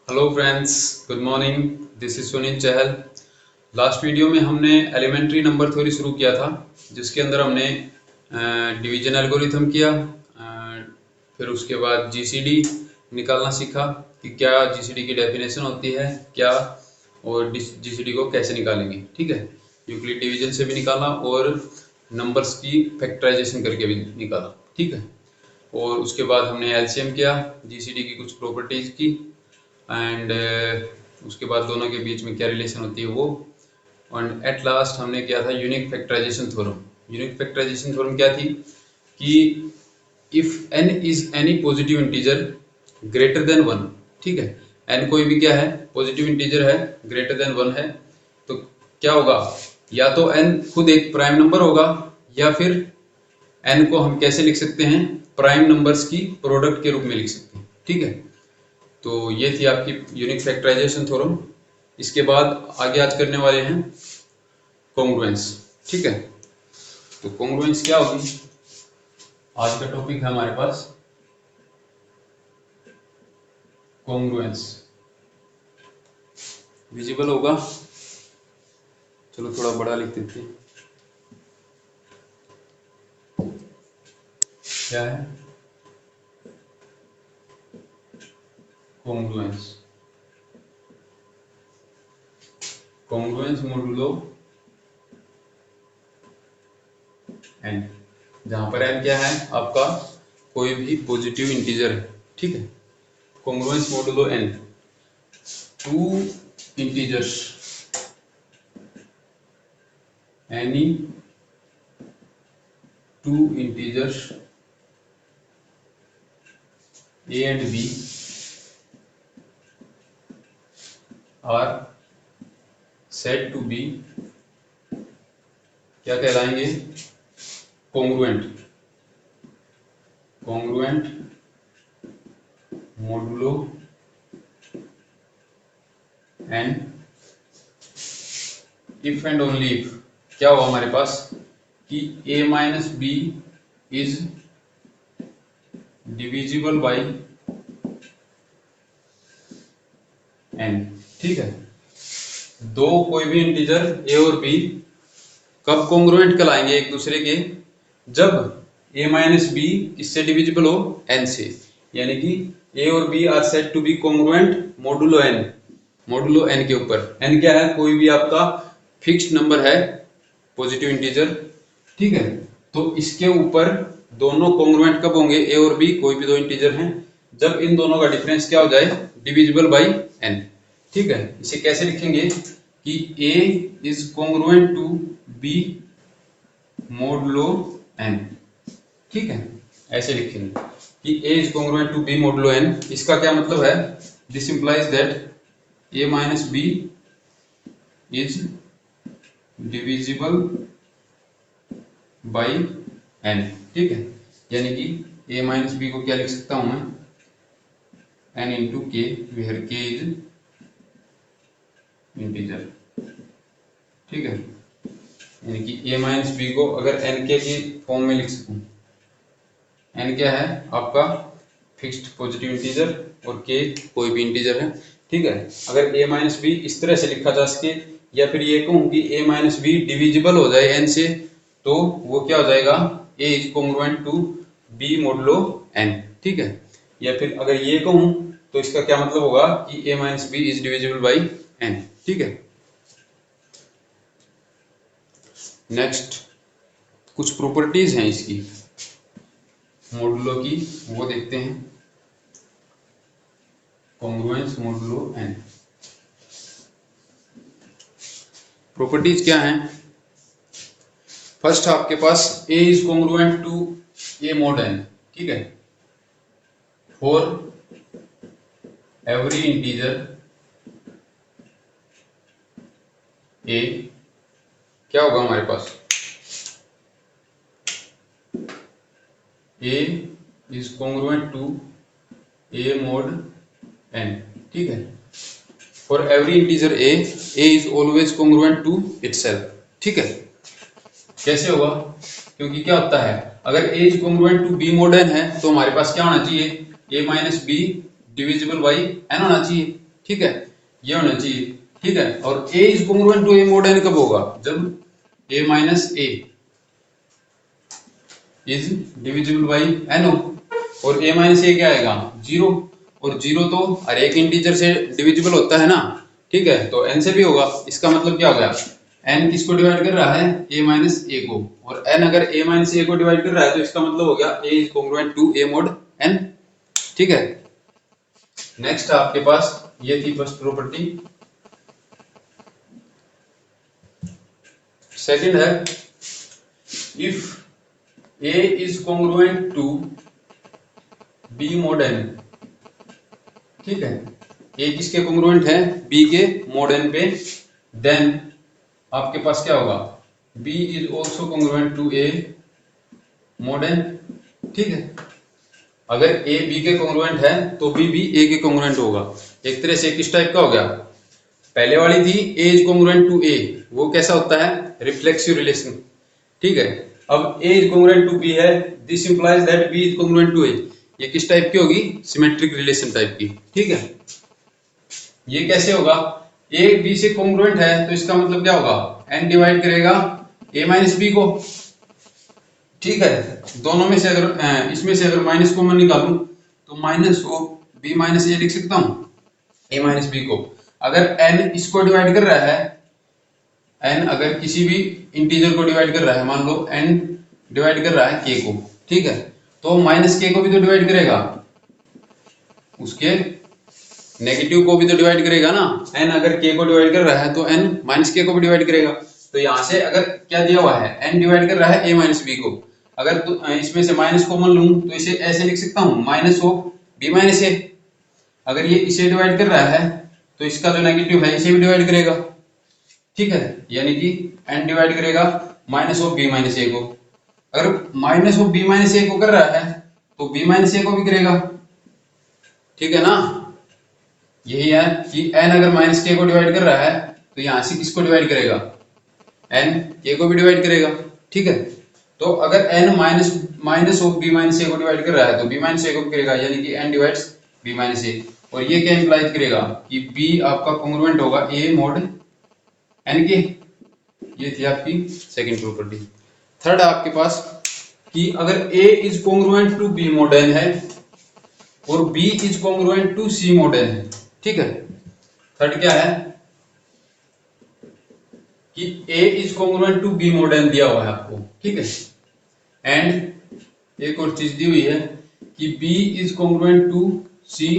Hello friends, good morning. This is Sunil Chahal. Last video में हमने elementary number theory शुरू किया था, जिसके अंदर हमने डिवीजन एल्गोरिथम किया। फिर उसके बाद जीसीडी निकालना सीखा कि क्या जीसीडी की डेफिनेशन होती है क्या, और जीसीडी को कैसे निकालेंगे। ठीक है, यूक्लिड डिवीजन से भी निकाला और नंबर्स की फैक्टराइजेशन करके भी निकाला। ठीक है, और उसके बाद हमने एलसीएम किया, जीसीडी की कुछ प्रॉपर्टीज की, एंड उसके बाद दोनों के बीच में क्या रिलेशन होती है वो, एंड एट लास्ट हमने किया था unique factorization theorem. Unique factorization theorem क्या थी कि if n is any positive integer greater than 1, ठीक है, n कोई भी क्या है, पॉजिटिव इंटीजर है, ग्रेटर देन 1 है, तो क्या होगा, या तो n खुद एक प्राइम नंबर होगा, या फिर n को हम कैसे लिख सकते हैं, प्राइम नंबर्स की प्रोडक्ट के रूप में लिख सकते हैं। ठीक है, तो ये थी आपकी यूनिक फैक्टराइजेशन थ्योरम। इसके बाद आगे आज करने वाले हैं कॉन्ग्रुएंस। ठीक है, तो कॉन्ग्रुएंस क्या होगी, आज का टॉपिक है हमारे पास कॉन्ग्रुएंस। विजिबल होगा, चलो थोड़ा बड़ा लिख देते हैं। क्या है कॉन्ग्रुएंस? कॉन्ग्रुएंस मोडुलो एन, जहां पर एन क्या है आपका, कोई भी पॉजिटिव इंटीजर है। ठीक है, congruence modulo n, two integers, any two integers a and b are said to be क्या कहलाएंगे, congruent, congruent modulo and if and only if क्या हुआ हमारे पास कि a minus B is divisible by n। ठीक है, दो कोई भी इंटीजर a और b कब कॉन्ग्रुएंट कहलाएंगे एक दूसरे के, जब a माइनस बी किससे डिविजिबल हो, n से, यानी कि a और b are said to be congruent modulo n, modulo n के ऊपर। n क्या है, कोई भी आपका फिक्स्ड नंबर है, पॉजिटिव इंटीजर। ठीक है, तो इसके ऊपर दोनों कॉन्ग्रुएंट कब होंगे, a और b कोई भी दो इंटीजर हैं, जब इन दोनों का डिफरेंस क्या हो जाए, डिविजिबल बाई n। ठीक है, इसे कैसे लिखेंगे कि a is congruent to b modulo n। ठीक है, ऐसे लिखेंगे कि a is congruent to b modulo n। इसका क्या मतलब है, this implies that a minus b is divisible by n। ठीक है, यानी कि a माइनस बी को क्या लिख सकता हूं मैं, n इंटू के, वेयर k इज इंटीजर। ठीक है, यानी कि a माइनस बी को अगर n के की फॉर्म में लिख सकूं, n क्या है आपका फिक्स्ड पॉजिटिव इंटीजर और k कोई भी इंटीजर है। ठीक है, अगर a माइनस बी इस तरह से लिखा जा सके, या फिर ये कहूं कि a माइनस बी डिविजिबल हो जाए n से, तो वो क्या हो जाएगा, a is congruent to b modulo n। ठीक है, या फिर अगर ये कहूं तो इसका क्या मतलब होगा कि a minus B is divisible by n। ठीक है, नेक्स्ट कुछ प्रॉपर्टीज हैं इसकी मोडुलो की, वो देखते हैं। कॉन्ग्रुएंस मोडुलो n, प्रॉपर्टीज क्या हैं, फर्स्ट आपके पास a is congruent to a mod n। ठीक है, फॉर एवरी इंटीजर a क्या होगा हमारे पास, a is congruent to a mod n। ठीक है, for every integer a is always congruent to itself. ठीक है, कैसे होगा, क्योंकि क्या होता है, अगर a is congruent to b mod n है, तो हमारे पास क्या होना चाहिए, a minus be divisible by n होना चाहिए। ठीक है, ये होना चाहिए। ठीक है, और a is congruent to a mod n कब होगा? जब a minus a is divisible by n हो, और a माइनस a क्या आएगा? 0, और 0 तो हर एक इंटीजर से डिविजिबल होता है ना। ठीक है, तो n से भी होगा। इसका मतलब क्या हो गया? n किसको डिवाइड कर रहा है? a माइनस a को, और n अगर a माइनस a को डिवाइड कर रहा है तो इसका मतलब हो गया a is congruent to a mod n। ठीक है, नेक्स्ट आपके पास ये थी फर्स्ट प्रॉपर्टी। सेकंड है if a is congruent to b mod n। ठीक है, a किसके कॉन्ग्रुएंट है? b के mod n पे, देन आपके पास क्या होगा? b is also congruent to a mod n। ठीक है, अगर a b के कॉन्ग्रुएंट है तो b भी a के कॉन्ग्रुएंट होगा। एक तरह से किस टाइप का हो गया? पहले वाली थी a is congruent to a, वो कैसा होता है? Reflexive relation. ठीक है, अब a is congruent to b है, this implies that b is congruent to a। ये किस टाइप की होगी? सिमेट्रिक रिलेशन टाइप की। ठीक है, ये कैसे होगा? a b से कॉन्ग्रुएंट है तो इसका मतलब क्या होगा? n डिवाइड करेगा a माइनस b को। ठीक है, दोनों में से अगर इसमें से अगर माइनस कॉमन निकालूं तो माइनस को b माइनस a लिख सकता हूं, a माइनस b को। अगर n इसको डिवाइड कर रहा है, n अगर किसी भी इंटीजर को डिवाइड कर रहा है, मान लो n डिवाइड कर रहा है k को, ठीक है, तो माइनस k को भी तो डिवाइड करेगा, उसके नेगेटिव को भी तो डिवाइड करेगा ना। n अगर k को डिवाइड कर रहा है तो n माइनस k को भी डिवाइड करेगा। तो यहाँ से अगर क्या दिया हुआ है? n डिवाइड कर रहा है a माइनस b को। अगर तो इसमें से माइनस कॉमन लूं तो इसे ऐसे लिख सकता हूँ, minus of b minus a। अगर ये इसे डिवाइड कर रहा है तो इसका जो नेगेटिव है इसे भी डिवाइड करेगा। ठीक है, यानी कि n डिवाइड करेगा minus of b minus a को। अगर minus of b minus a को कर रहा है तो b माइनस a को भी करेगा। ठीक है ना, यही है कि n अगर माइनस k को डिवाइड कर रहा है तो यहां से किसको डिवाइड करेगा? n k को भी डिवाइड करेगा। ठीक है, तो अगर n minus of b minus a को डिवाइड कर रहा है तो b माइनस a को भी करेगा, यानी कि n divides b minus a। और ये क्या इंप्लाइज करेगा? कि b आपका कॉन्ग्रुएंट होगा a mod n के। ये थी आपकी सेकंड प्रॉपर्टी। थर्ड आपके पास कि अगर a is congruent to b mod n है और b is congruent to c mod n है। ठीक है, थर्ड क्या है? कि a is congruent to b mod n दिया हुआ है आपको। ठीक है, एंड एक और चीज दी हुई है कि b is congruent to c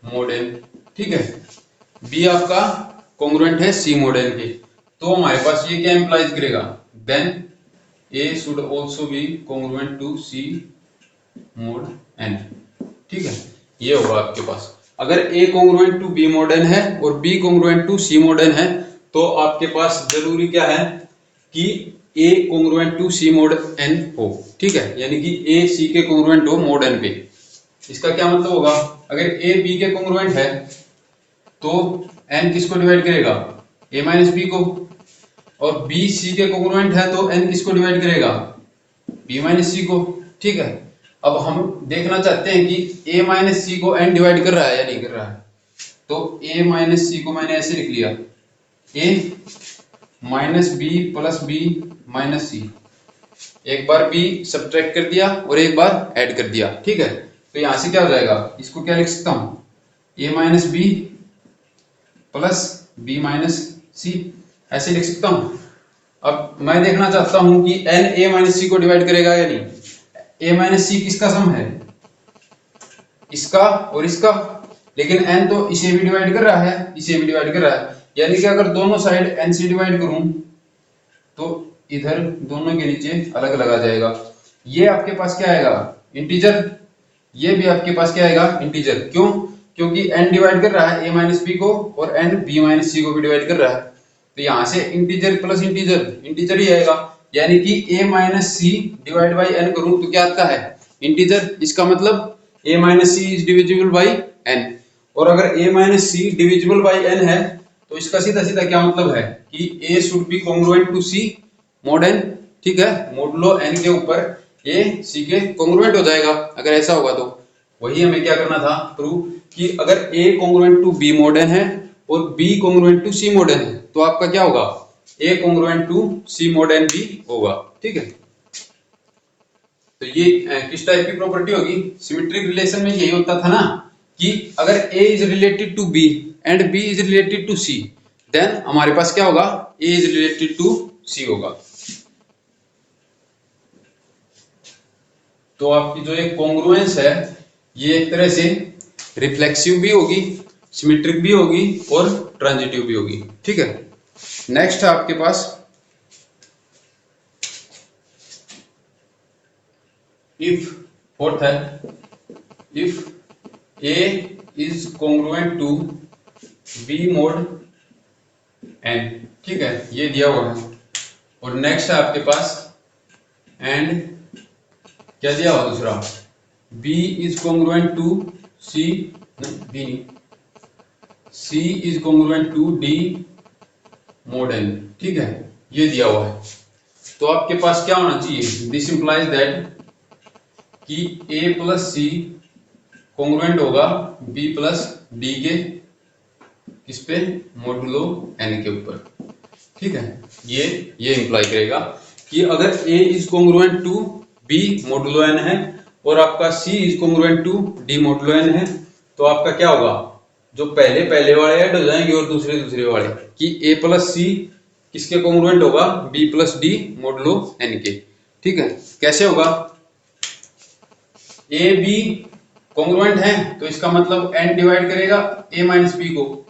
mod n। ठीक है, b आपका कॉन्ग्रुएंट है c mod n के, तो हमारे पास ये क्या इंप्लाइज करेगा? Then a should also be congruent to c mod n। ठीक है, ये होगा आपके पास। अगर a congruent to b mod n है और b congruent to c mod n है तो आपके पास जरूरी क्या है? कि a congruent to c mod n हो। ठीक है, यानी कि a c के कॉन्ग्रुएंट हो mod n पे। इसका क्या मतलब होगा? अगर a b के कॉन्ग्रुएंट है तो n किसको डिवाइड करेगा? a माइनस b को, और b c के कॉन्ग्रुएंट है तो n किसको डिवाइड करेगा? b माइनस c को। ठीक है, अब हम देखना चाहते हैं कि a माइनस c को n डिवाइड कर रहा है या नहीं कर रहा है। तो a माइनस c को मैंने ऐसे लिख लिया, a minus b plus b minus c। एक बार b सब्ट्रैक्ट कर दिया और एक बार ऐड कर दिया। ठीक है, तो यहां से क्या हो जाएगा? इसको क्या लिख सकता हूं? a minus b plus b minus c, ऐसे लिख सकता हूं। अब मैं देखना चाहता हूं कि n a माइनस c को डिवाइड करेगा या नहीं। a माइनस c किसका सम है? इसका और इसका, लेकिन n तो इसे भी डिवाइड कर रहा है, इसे भी डिवाइड कर रहा है, यानी कि अगर दोनों साइड n से डिवाइड करूं तो इधर दोनों के नीचे अलग अलग आ जाएगा। ये आपके पास क्या आएगा? इंटीजर। ये भी आपके पास क्या आएगा? इंटीजर। क्यों? क्योंकि n डिवाइड कर रहा है a माइनस b को और n b माइनस c को भी डिवाइड कर रहा है, तो यहां से इंटीजर प्लस इंटीजर इंटीजर ही आएगा। यानी कि a minus c divide by n करूं तो क्या आता है? इंटीजर। इसका मतलब a minus c is divisible by n, और अगर a minus c divisible by n है तो इसका सीधा सीधा क्या मतलब है? कि a should be congruent to c mod n। ठीक है, मोडुलो n के ऊपर a c के कॉन्ग्रुएंट हो जाएगा अगर ऐसा होगा तो। वही हमें क्या करना था, प्रूव कि अगर A congruent to B mod n है और B congruent to C mod n है तो आपका क्या होगा, A congruent to C mod n भी होगा। ठीक है, तो ये किस टाइप की प्रॉपर्टी होगी, सिमेट्रिक रिलेशन में यही होता था ना कि अगर A is related to B and B is related to C, then हमारे पास क्या होगा, A is related to C होगा। तो आपकी जो एक कॉन्ग्रुएंस है ये एक तरह से रिफ्लेक्सिव भी होगी, सिमेट्रिक भी होगी और ट्रांजिटिव भी होगी। ठीक है, नेक्स्ट है आपके पास इफ, फोर्थ है if A is congruent to B mod n। ठीक है, ये दिया हुआ है। और नेक्स्ट है आपके पास एंड क्या दिया हुआ दूसरा, B is congruent to C, नहीं B नहीं, C is congruent to D mod n। ठीक है, ये दिया हुआ है। तो आपके पास क्या होना चाहिए, दिस इंप्लाइज दैट कि A प्लस C कॉन्ग्रुएंट होगा B प्लस D के किस पे, मोडुलो n के ऊपर। ठीक है, ये इंप्लाई करेगा कि अगर A is congruent to B modulo n है और आपका C is congruent to D modulo n है तो आपका क्या होगा, जो पहले वाले ऐड हो जाएंगे और दूसरे वाले कि A प्लस C किसके कॉन्ग्रुएंट होगा, B plus D modulo n के। ठीक है, कैसे होगा, A B कॉन्ग्रुएंट है तो इसका मतलब n डिवाइड करेगा A माइनस B को,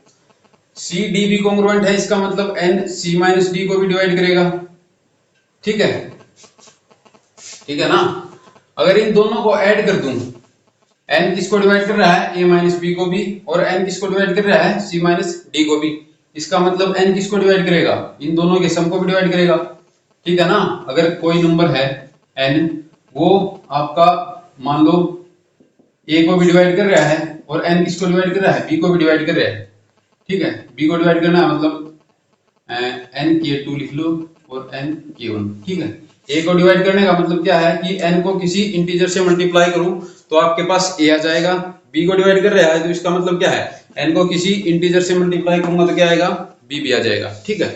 C D भी कॉन्ग्रुएंट है इसका मतलब n C माइनस D को भी डिवाइड करेगा। ठीक है ना, अगर इन दोनों को ऐड कर दूं, n किसको डिवाइड कर रहा है, a माइनस बी को भी, और n किसको डिवाइड कर रहा है, c माइनस डी को भी, इसका मतलब n किसको डिवाइड करेगा, इन दोनों के सम को भी डिवाइड करेगा। ठीक है ना, अगर कोई नंबर है n वो आपका मान लो a को भी डिवाइड कर रहा है और n किसको डिवाइड कर रहा है, b को भी डिवाइड कर रहा है। ठीक है, b को डिवाइड करना है मतलब n k2 लिख लो और n k1। ठीक है, a को डिवाइड करने का मतलब क्या है कि n को किसी इंटीजर से मल्टीप्लाई करूं तो आपके पास a आ जाएगा, b को डिवाइड कर रहा है तो इसका मतलब क्या है, n को किसी इंटीजर से मल्टीप्लाई करूंगा तो क्या आएगा, b भी आ जाएगा। ठीक है,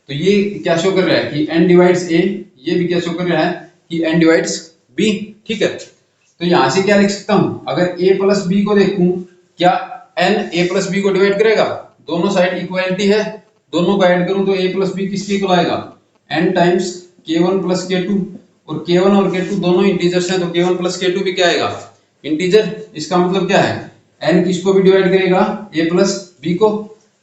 तो ये क्या शो कर रहा है कि n डिवाइड्स a, ये भी क्या शो कर रहा है कि n डिवाइड्स b। ठीक है, तो यहां से क्या लिख सकता हूं, अगर a प्लस b को देखूं, क्या n a प्लस b को डिवाइड करेगा, दोनों साइड इक्वालिटी है, दोनों को ऐड करूं तो a प्लस b किसके इक्वल आएगा, n times k1 plus k2, और k1 और k2 दोनों इंटीजर्स हैं तो k1 प्लस k2 भी क्या आएगा, इंटीजर। इसका मतलब क्या है, n किसको भी डिवाइड करेगा, a प्लस b को।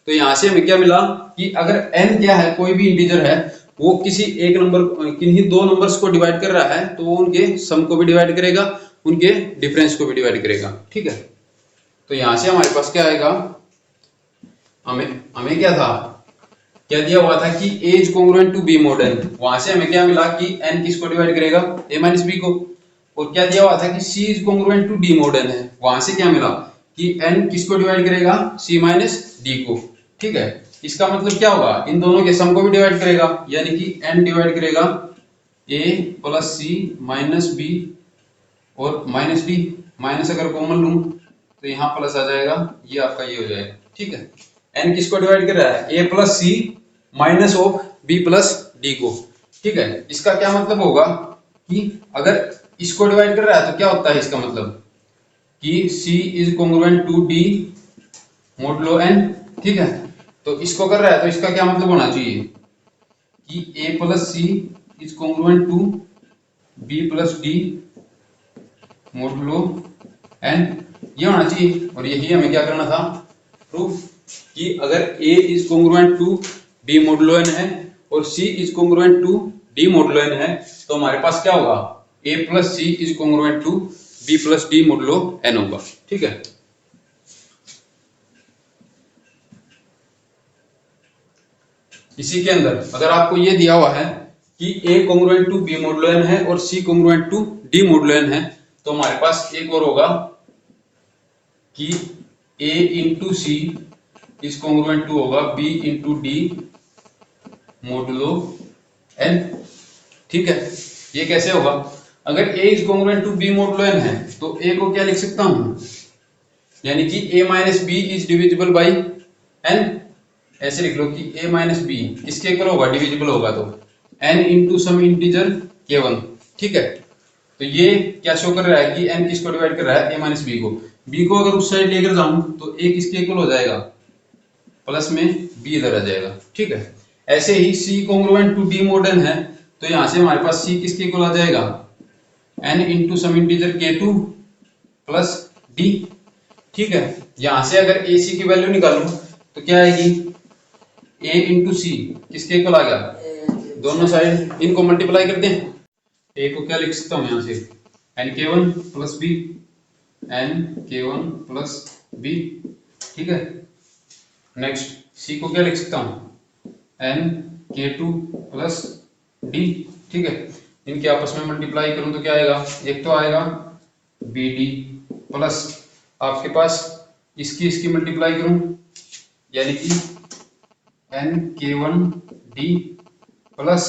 तो यहां से हमें क्या मिला कि अगर n क्या है, कोई भी इंटीजर है, वो किसी एक नंबर, किन्हीं दो नंबर्स को डिवाइड कर रहा है तो वो उनके सम को भी डिवाइड करेगा, उनके डिफरेंस को भी डिवाइड करेगा। ठीक है, तो यहां से हमारे पास क्या आएगा, हमें क्या था, क्या दिया हुआ था कि a is congruent to b mod n, वहां से हमें क्या मिला कि n किसको डिवाइड करेगा, a माइनस b को, और क्या दिया हुआ था कि c is congruent to d mod n है, वहां से क्या मिला कि n किसको डिवाइड करेगा, c माइनस d को। ठीक है, इसका मतलब क्या होगा, इन दोनों के सम को भी डिवाइड करेगा, यानी कि n डिवाइड करेगा a plus c minus b और माइनस d, माइनस अगर कॉमन लूं तो यहाँ प्लस आ जाएगा, ये आपका ये हो जाएगा। ठीक है, n किसको डिवाइड कर रहा है, a plus c minus of b plus d को। ठीक है, इसका क्या मतलब होगा कि अगर इसको डिवाइड कर रहा है तो क्या होता है, इसका मतलब कि c is congruent to d modulo n। ठीक है, तो इसको कर रहा है तो इसका क्या मतलब होना चाहिए कि a plus c is congruent to b plus d modulo n, ये होना चाहिए। और यही हमें क्या करना था, प्रूफ कि अगर a is congruent to b modulo n है और c is congruent to d modulo n है तो हमारे पास क्या होगा, a plus c is congruent to b plus d modulo n होगा। ठीक है, इसी के अंदर अगर आपको ये दिया हुआ है कि a congruent to b modulo n है और c congruent to d modulo n है तो हमारे पास एक और होगा कि a into C is congruent to होगा b into D modulo n। ठीक है, ये कैसे होगा, अगर a is congruent to b modulo n है तो a को क्या लिख सकता हूं, यानी कि a minus B is divisible by n। ऐसे लिख लो कि a माइनस बी किसके इक्वल होगा, डिविजिबल होगा तो n into some integer k1। ठीक है, तो ये क्या शो कर रहा है कि n किसको डिवाइड कर रहा है, a माइनस बी को। b को अगर उस साइड लेकर जाऊं तो a किसके इक्वल हो जाएगा, प्लस में b इधर आ जाएगा। ठीक है, ऐसे ही c congruent to d mod n है तो यहां से हमारे पास c किसके इक्वल आ जाएगा, n into some integer k2 plus d। ठीक है, यहां से अगर ac की वैल्यू निकालूं तो क्या आएगी, a इंटू सी किसके इक्वल आ गया, दोनों साइड इनको मल्टीप्लाई कर दें। a को क्या लिख सकता हूं यहां से, nk1 plus b, nk1 plus b। ठीक है, नेक्स्ट c को क्या लिख सकता हूं, nk2 प्लस d। ठीक है, इनके आपस में मल्टीप्लाई करूं तो क्या आएगा, एक तो आएगा bd प्लस आपके पास इसकी मल्टीप्लाई करूं यानी कि nk1d प्लस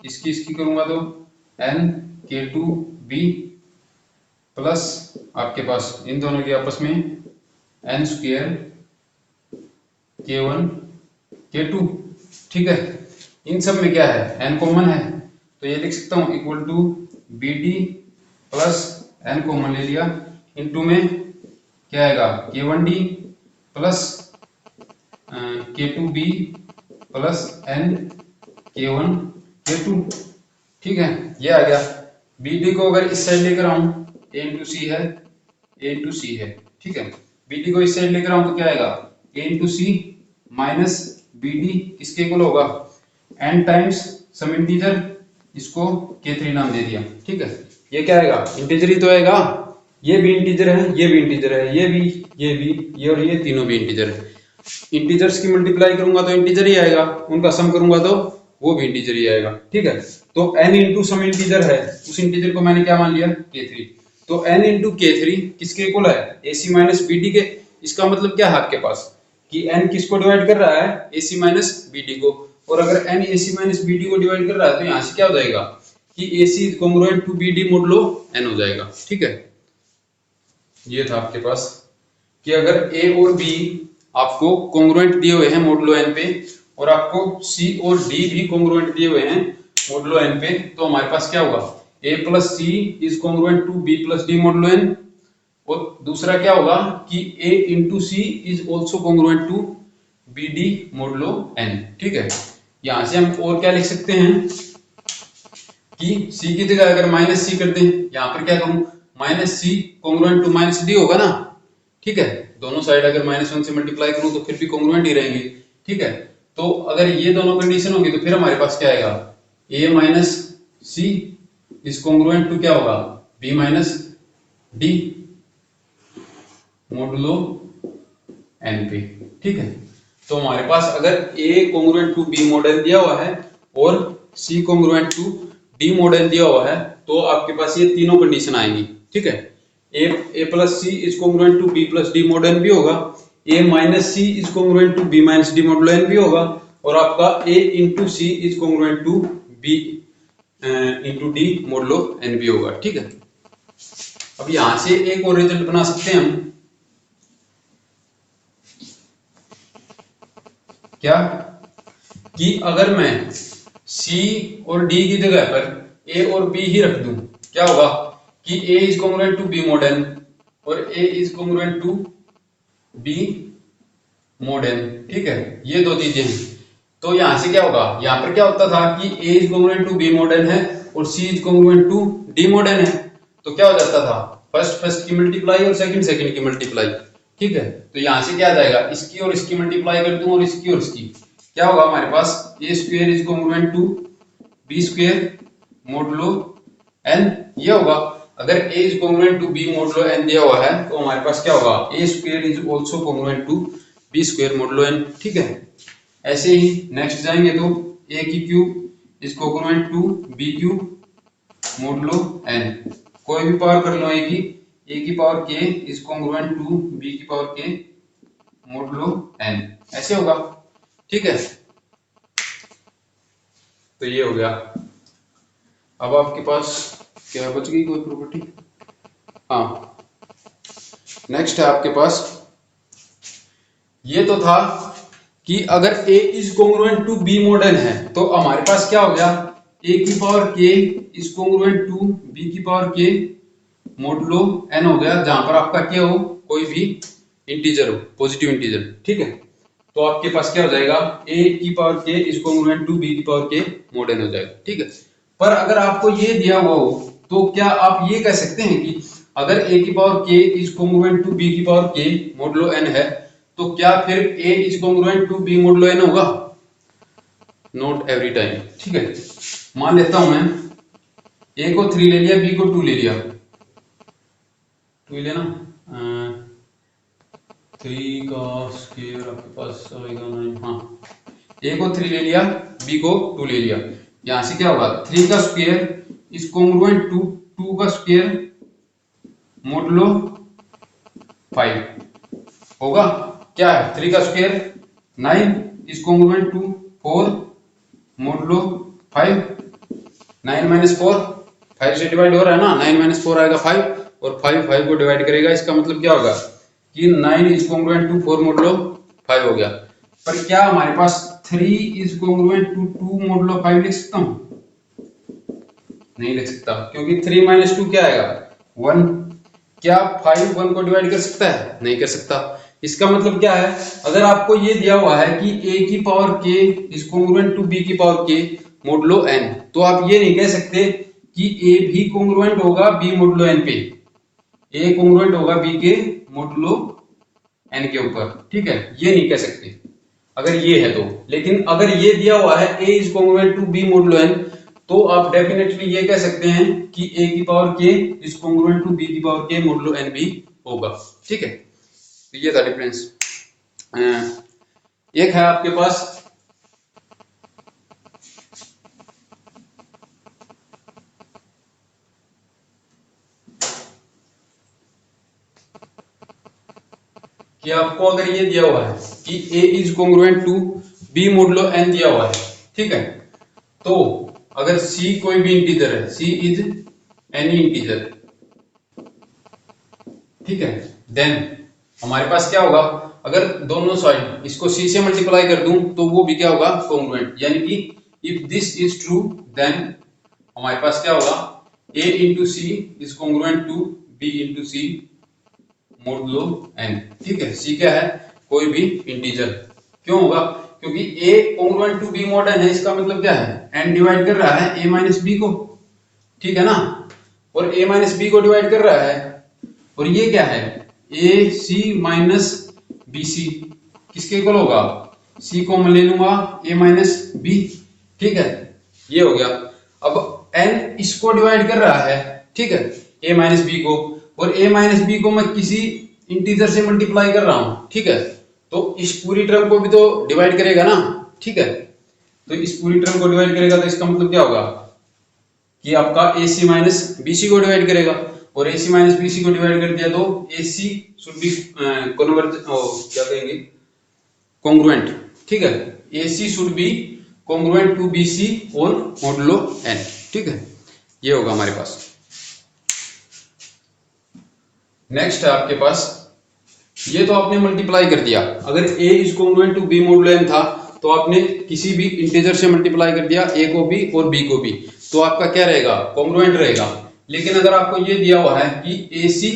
इसकी करूंगा तो nk2b प्लस आपके पास इन दोनों के आपस में n स्क्वायर k1 k2। ठीक है, इन सब में क्या है, n कॉमन है तो ये लिख सकता हूं equal to bd plus n common ले लिया, इनटू में क्या आएगा k1d plus k2b plus n k1 k2। ठीक है, ये आ गया। bd को अगर इस साइड लेकर आऊं a इंटू सी है, a इंटू सी है। ठीक है, bd को इस साइड लेकर आऊं तो क्या आएगा, a into C minus bd किसके इक्वल होगा, n टाइम्स सम इंटीजर, इसको k3 नाम दे दिया। ठीक है, ये क्या आएगा, इंटीजर ही तो आएगा, ये भी इंटीजर है, ये भी इंटीजर है, ये भी, ये भी, ये और ये तीनों भी इंटीजर है। इंटीजर्स की मल्टीप्लाई करूंगा तो इंटीजर ही आएगा, उनका सम करूंगा तो वो भी इंटीजर ही आएगा। ठीक है, तो n इंटू सम इंटीजर है, उस इंटीजर को मैंने क्या मान लिया, k3। तो n इंटू k3 किसके इक्वल है, ac माइनस bd के। इसका मतलब क्या है आपके पास कि n किसको डिवाइड कर रहा है, ac माइनस bd को, और अगर n ac माइनस bd को डिवाइड कर रहा है तो यहां से क्या हो जाएगा कि ac is congruent to bd modulo n हो जाएगा। ठीक है, ये था आपके पास कि अगर a और b आपको कॉन्ग्रुएंट दिए हुए हैं मोडुलो n पे और आपको c और d भी कॉन्ग्रुएंट दिए हुए हैं मोडुलो n पे, तो हमारे पास क्या होगा, a plus C is congruent to b plus d modulo n, और दूसरा क्या होगा कि a into C is also congruent to bd modulo n। ठीक है, यहां से हम और क्या लिख सकते हैं कि c की जगह अगर माइनस सी कर दें, यहां पर क्या करूं, minus C congruent to minus D होगा ना। ठीक है, दोनों साइड अगर -1 से मल्टीप्लाई करूं तो फिर भी कॉन्ग्रुएंट ही रहेंगे। ठीक है, तो अगर ये दोनों कंडीशन होगी तो फिर हमारे पास क्या आएगा, a minus C is congruent to क्या होगा, b minus D modulo n पे। ठीक है, तो हमारे पास अगर a congruent to b model दिया हुआ है और c congruent to d model दिया हुआ है तो आपके पास ये तीनों कंडीशन आएंगी। ठीक है, a plus C is congruent to b plus d model भी होगा, a minus C is congruent to b minus d modulo n भी होगा, और आपका a into C is congruent to b into d modulo n भी होगा। ठीक है, अब यहां से एक और रिजल्ट बना सकते हैं हम, क्या कि अगर मैं c और d की जगह पर a और b ही रख दूं, क्या होगा कि a is congruent to b mod n और a is congruent to b mod n। ठीक है, ये दो चीजें हैं, तो यहां से क्या होगा, यहां पर क्या होता था कि a is congruent to b mod n है और c is congruent to d mod n है, तो क्या हो जाता था, फर्स्ट की मल्टीप्लाई और सेकंड की मल्टीप्लाई। ठीक है, तो यहां से क्या आ जाएगा, इसकी और इसकी मल्टीप्लाई कर दूं और इसकी, क्या होगा हमारे पास, a square is congruent to b square modulo n, ये होगा। अगर a is congruent to b modulo n दिया हुआ है तो हमारे पास क्या होगा, a square is also congruent to b square modulo n। ठीक है, ऐसे ही नेक्स्ट जाएंगे तो a की cube is congruent to b cube modulo n, कोई भी पावर कर लो a की power k is congruent to b की पावर k मोडुलो n, ऐसे होगा। ठीक है, तो ये हो गया। अब आपके पास क्या बच गई कोई प्रॉपर्टी? हाँ, नेक्स्ट है आपके पास, ये तो था कि अगर a is congruent to b mod n है, तो हमारे पास क्या हो गया, a की power k is congruent to b की पावर k मोडुलो n हो गया, जहां पर आपका क्या हो, कोई भी इंटीजर हो, पॉजिटिव इंटीजर। ठीक है, तो आपके पास क्या हो जाएगा, a की power k is congruent to b की पावर k mod n हो जाएगा। ठीक है, पर अगर आपको ये दिया हुआ हो तो क्या आप ये कह सकते हैं कि अगर a की power k is congruent to b की पावर k मोडुलो n है, तो क्या फिर a is congruent to b modulo n होगा? Not every time. ठीक है, मान लेता हूं मैं a को 3 ले लिया, b को 2 ले लिया, 2 लेना, 3 का स्क्वायर आपके पास आएगा 9। हाँ, a को 3 ले लिया, b को 2 ले लिया, यहां से क्या होगा, 3 का स्क्वायर इज कॉन्ग्रुएंट टू 2 का स्क्वायर मोडुलो 5 होगा। क्या है, 3 का square 9 is congruent to 4 modulo 5, 9 minus 4, 5 से डिवाइड हो रहा है ना, 9 माइनस 4 आएगा 5, और 5 को डिवाइड करेगा, इसका मतलब क्या होगा कि 9 इज कॉन्ग्रुएंट टू 4 मोडुलो 5 हो गया। पर क्या हमारे पास 3 इज कॉन्ग्रुएंट टू 2 मोडुलो 5 लिख सकता हूं? नहीं लिख सकता, क्योंकि 3 माइनस 2 क्या आएगा, 1। क्या 5 1 को डिवाइड कर सकता है? नहीं कर सकता। इसका मतलब क्या है, अगर आपको ये दिया हुआ है कि a की power k is congruent to b की पावर k मोडुलो n, तो आप ये नहीं कह सकते कि a भी कॉन्ग्रुएंट होगा b मोडुलो n पे, a कॉन्ग्रुएंट होगा b के मोडुलो n के ऊपर। ठीक है, ये नहीं कह सकते अगर ये है तो। लेकिन अगर ये दिया हुआ है a is congruent to b modulo n, तो आप डेफिनेटली ये कह सकते हैं कि a की power k is congruent to b की पावर k मोडुलो n भी होगा। ठीक है, तो ये था डिफरेंस। एक है आपके पास कि आपको अगर ये दिया हुआ है कि a is congruent to b modulo n दिया हुआ है। ठीक है, तो अगर c कोई भी इंटीजर है, c इज एनी इंटीजर, ठीक है, देन हमारे पास क्या होगा, अगर दोनों साइड इसको c से मल्टीप्लाई कर दूं तो वो भी क्या होगा, कॉन्ग्रुएंट। यानी कि if this is true then हमारे पास क्या होगा, a into C is congruent to b into C modulo n। ठीक है, c क्या है, कोई भी इंटीजर। क्यों होगा, क्योंकि a congruent to b mod n है, इसका मतलब क्या है, n डिवाइड कर रहा है a माइनस b को। ठीक है ना, और a माइनस b को डिवाइड कर रहा है, और ये क्या है, ए सी माइनस बी सी, किसके इक्वल होगा, सी को मैं ले लूंगा ए माइनस बी। ठीक है, ये हो गया। अब n इसको डिवाइड कर रहा है, ठीक है, a माइनस बी को, और a माइनस बी को मैं किसी इंटीजर से मल्टीप्लाई कर रहा हूं। ठीक है, तो इस पूरी टर्म को भी तो डिवाइड करेगा ना। ठीक है, तो इस पूरी टर्म को डिवाइड करेगा, तो इसका मतलब क्या होगा कि आपका ए सी माइनस बी सी को डिवाइड करेगा, और AC माइनस BC को डिवाइड कर दिया तो AC शुड बी कन्वर्ज, क्या कहेंगे, कॉन्ग्रुएंट। ठीक है, AC should be congruent to BC और मोडुलो n। ठीक है, ये होगा हमारे पास। नेक्स्ट है आपके पास, ये तो आपने मल्टीप्लाई कर दिया, अगर A is congruent to B modulo n था तो आपने किसी भी इंटीजर से मल्टीप्लाई कर दिया, A को भी और B को भी, तो आपका क्या रहेगा, कॉन्ग्रुएंट रहेगा। लेकिन अगर आपको ये दिया हुआ है कि AC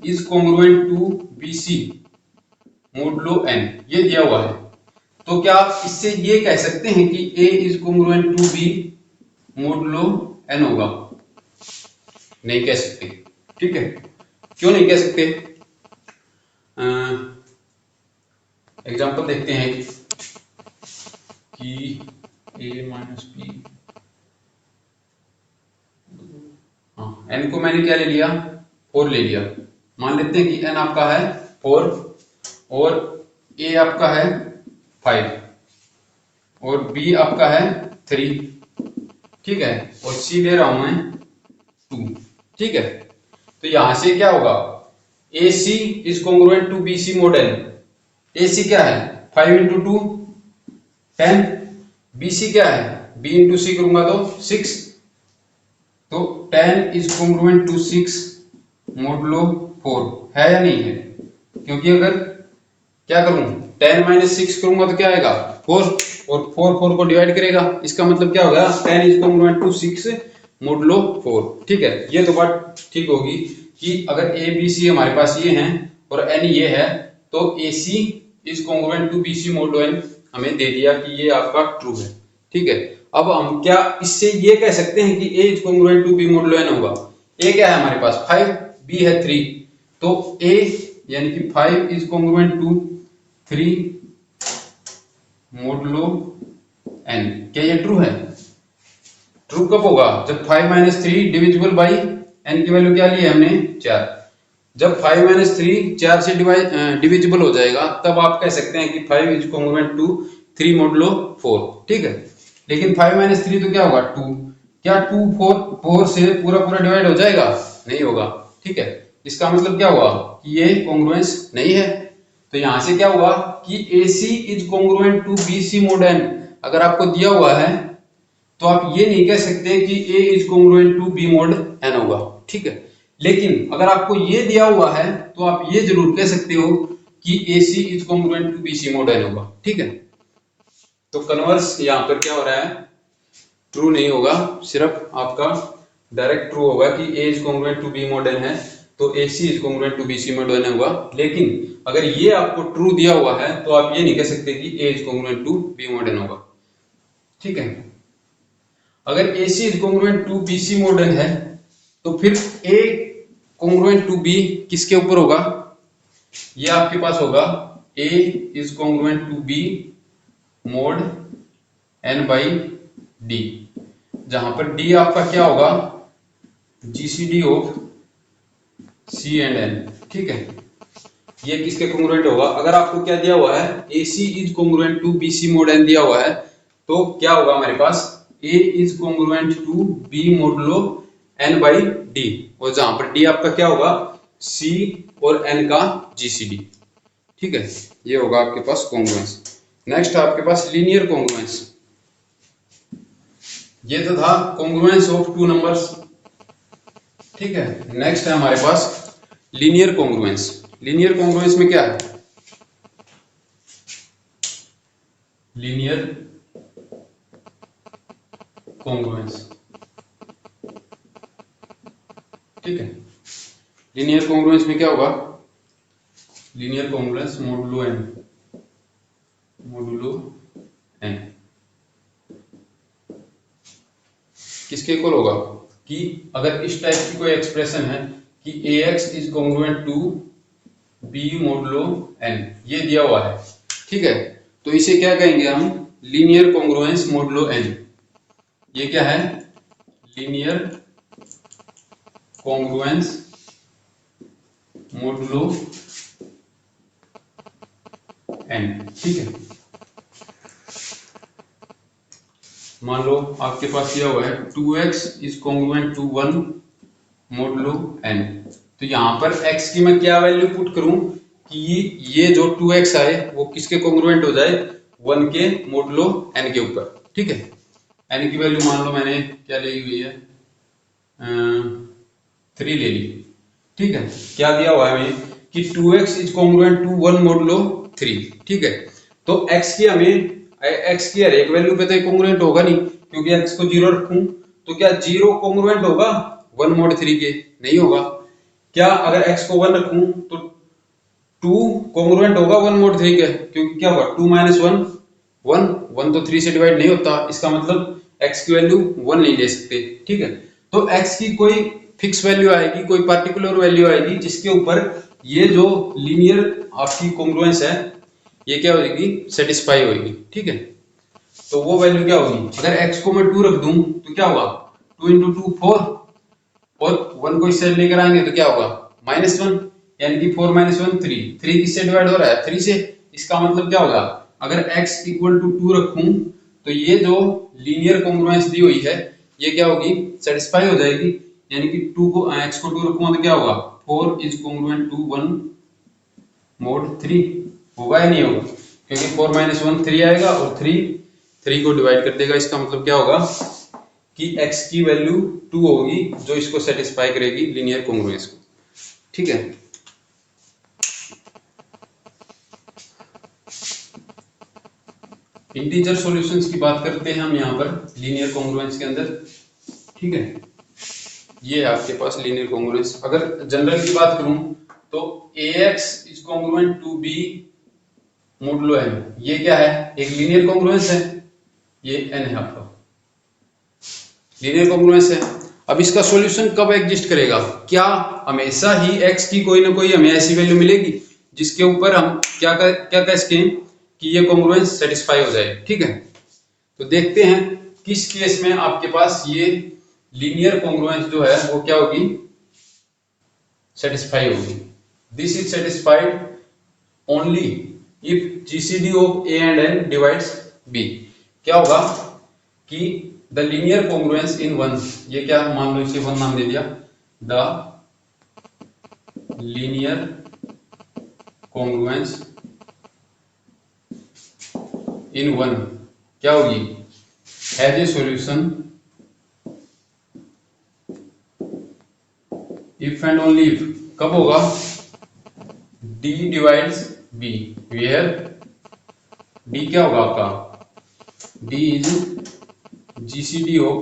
is congruent to BC modulo n, ये दिया हुआ है, तो क्या आप इससे ये कह सकते हैं कि A is congruent to B modulo n होगा? नहीं कह सकते। ठीक है, क्यों नहीं कह सकते, एग्जांपल देखते हैं कि A माइनस बी, हाँ, n को मैंने क्या ले लिया, 4 ले लिया। मान लेते हैं कि n आपका है 4 और a आपका है 5 और b आपका है 3। ठीक है, और c ले रहा हूं मैं 2। ठीक है, तो यहां से क्या होगा, AC is congruent to BC mod n। AC क्या है, 5 इंटू 2 10, BC क्या है, B इंटू C करूंगा तो 6, तो 10 इज कॉन्ग्रुएंट टू 6 मोडुलो 4 है या नहीं है? क्योंकि अगर क्या करूं 10 माइनस 6 करूंगा तो क्या आएगा 4 और 4 को डिवाइड करेगा, इसका मतलब क्या होगा 10 इज कॉन्ग्रुएंट टू 6 मोडुलो 4। ठीक है, ये तो बात ठीक होगी कि अगर ए बी सी हमारे पास ये हैं और एन ये है तो a c is congruent to b c modulo n हमें दे दिया कि ये आपका ट्रू है। ठीक है, अब हम क्या इससे ये कह सकते हैं कि a is congruent to b modulo n होगा। ए क्या है हमारे पास 5, बी है 3, तो ए यानी कि 5 is congruent to 3 modulo N. क्या ये ट्रू है? ट्रू कब होगा? जब 5 माइनस 3 डिविजिबल बाई एन की वैल्यू क्या ली है हमने 4। जब 5 माइनस 3 4 से डिविजिबल हो जाएगा तब आप कह सकते हैं कि 5 इज कॉन्ग्रुएंट टू 3 मोडुलो 4। ठीक है, लेकिन 5 माइनस 3 तो क्या होगा 2। क्या 2 4 से पूरा डिवाइड हो जाएगा? नहीं होगा। ठीक है, इसका मतलब क्या हुआ कि ये कॉन्ग्रुएंस नहीं है। तो यहां से क्या हुआ कि AC is congruent to BC mod n। अगर आपको दिया हुआ है तो आप ये नहीं कह सकते कि A is congruent to B mod n होगा। ठीक है, लेकिन अगर आपको ये दिया हुआ है तो आप ये जरूर कह सकते हो कि AC is congruent to BC mod n होगा। ठीक है, तो कन्वर्स यहाँ पर क्या हो रहा है ट्रू नहीं होगा, सिर्फ आपका डायरेक्ट ट्रू होगा कि A is congruent to B mod n है तो AC is congruent to BC mod n होगा। लेकिन अगर ये आपको ट्रू दिया हुआ है तो आप ये नहीं कह सकते कि A is congruent to B mod n होगा। ठीक है, अगर AC is congruent to BC mod n है तो फिर A कॉन्ग्रुएंट टू B किसके ऊपर होगा? ये आपके पास होगा A is congruent to B mod n by D, जहां पर D आपका क्या होगा GCD of C and N। ठीक है, ये किसके कॉन्ग्रुएंट होगा? अगर आपको क्या दिया हुआ है AC is congruent to BC mod n दिया हुआ है तो क्या होगा हमारे पास A is congruent to B modulo n by D, और जहां पर D आपका क्या होगा C और N का GCD। ठीक है, ये होगा आपके पास कॉन्ग्रुएंस। नेक्स्ट आपके पास लीनियर कॉन्ग्रुएंस। ये तो था कॉन्ग्रुएंस ऑफ टू नंबर्स। ठीक है, नेक्स्ट है हमारे पास लीनियर कॉन्ग्रुएंस। लीनियर कॉन्ग्रुएंस में क्या है? Linear congruence. ठीक है, लीनियर कॉन्ग्रुएंस में क्या होगा? लीनियर कॉन्ग्रुएंस मोडुलो n किसके इक्वल होगा कि अगर इस टाइप की कोई एक्सप्रेशन है कि AX is congruent to B modulo n, ये दिया हुआ है। ठीक है, तो इसे क्या कहेंगे हम? Linear congruence modulo n। ये क्या है? Linear congruence modulo n। ठीक है, मान लो आपके पास दिया हुआ है 2x is congruent to 1 modulo n। तो यहां पर x की मैं क्या वैल्यू पुट करूं कि ये जो 2x आए वो किसके कॉन्ग्रुएंट हो जाए 1 के मोडुलो n के ऊपर। ठीक है, n की वैल्यू मान लो मैंने क्या ली हुई है 3 ले ली। ठीक है, क्या दिया हुआ है हमें कि 2x is congruent to 1 modulo 3। ठीक है, तो x की हमें x की हर एक वैल्यू पे तो कॉन्ग्रुएंट होगा नहीं, क्योंकि x को 0 रखूं तो क्या 0 कॉन्ग्रुएंट होगा 1 मोड 3 के? नहीं होगा। क्या अगर x को 1 रखूं तो 2 कॉन्ग्रुएंट होगा 1 मोड 3 के? क्योंकि क्या होगा 2 माइनस 1 1 तो 3 से डिवाइड नहीं होता, इसका मतलब x की वैल्यू 1 नहीं ले सकते। ठीक है, तो x की कोई फिक्स वैल्यू आएगी, कोई पार्टिकुलर वैल्यू आएगी जिसके ऊपर ये जो लीनियर आपकी कॉन्ग्रुएंस है ये क्या होगी सेटिस्फाई होगी। ठीक है, तो वो वैल्यू क्या होगी? अगर x को मैं 2 रख दूं तो क्या होगा 2 into 2 4 और 1 को इस साइड लेकर आएंगे तो क्या होगा -1, यानी कि 4 - 1 3 किससे डिवाइड हो रहा है 3 से। इसका मतलब क्या होगा अगर x इक्वल टू 2 रखूं तो ये जो लीनियर कॉन्ग्रुएंस दी हुई है ये क्या होगी सेटिस्फाई हो जाएगी, यानी कि x को 2 रखूंगा तो क्या होगा 4 इज कॉन्ग्रुएंट टू 1 मोड 3 होगा या नहीं होगा? क्योंकि 4 - 1 3 आएगा और 3 को डिवाइड कर देगा। इसका मतलब क्या होगा कि x की वैल्यू 2 होगी जो इसको सेटिस्फाई करेगी लीनियर कॉन्ग्रुएंस को। ठीक है, इंटीजर सॉल्यूशंस की बात करते हैं हम यहाँ पर लीनियर कॉन्ग्रुएंस के अंदर। ठीक है, ये आपके पास लीनियर कॉन्ग्रुएंस। अगर जनरल की बात करूं तो ax is congruent to b modulo n, ये क्या है, एक लीनियर कॉन्ग्रुएंस है, ये n है आपका लीनियर कॉन्ग्रुएंस है। अब इसका सॉल्यूशन कब एग्जिस्ट करेगा, क्या हमेशा ही x की कोई ना कोई हमें ऐसी वैल्यू मिलेगी जिसके ऊपर हम क्या कह सकें कि ये कॉन्ग्रुएंस सेटिस्फाई हो जाए। ठीक है, तो देखते हैं किस केस में आपके पास ये लीनियर कॉन्ग्रुएंस जो है वो क्या होगी, सेटिस्फाई होगी। This is satisfied only if GCD of A and N divides B. क्या होगा कि the linear congruence in one, ये क्या मान लो इसे वन नाम दे दिया, the linear congruence in one क्या होगी, has a solution if and only if, कब होगा, D divides B, where D क्या होगा आपका, D is GCD of